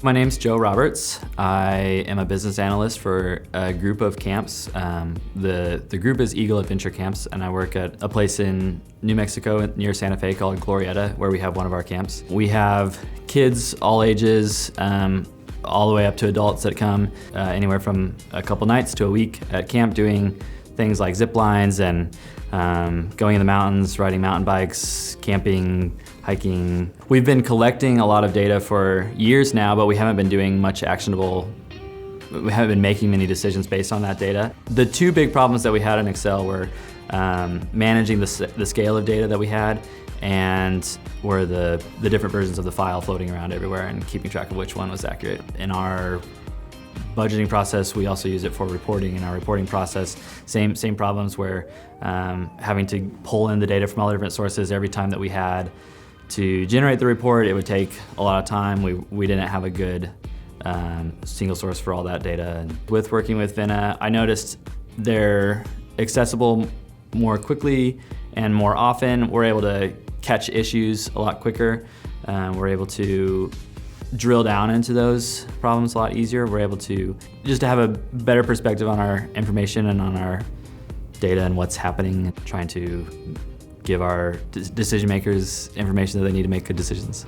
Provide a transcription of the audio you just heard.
My name's Joe Roberts. I am a business analyst for a group of camps. The group is Eagle Adventure Camps, and I work at a place in New Mexico near Santa Fe called Glorieta, where we have one of our camps. We have kids all ages, all the way up to adults that come anywhere from a couple nights to a week at camp, doing things like zip lines and going in the mountains, riding mountain bikes, camping, hiking. We've been collecting a lot of data for years now, but we haven't been doing much actionable. We haven't been making many decisions based on that data. The two big problems that we had in Excel were managing the scale of data that we had, and were the different versions of the file floating around everywhere and keeping track of which one was accurate. In our budgeting process, we also use it for reporting. In our reporting process, same problems where having to pull in the data from all different sources every time that we had to generate the report, it would take a lot of time. We didn't have a good single source for all that data. And with working with Vena, I noticed they're accessible more quickly and more often. We're able to catch issues a lot quicker. We're able to drill down into those problems a lot easier. We're able to just have a better perspective on our information and on our data and what's happening, trying to give our decision makers information that they need to make good decisions.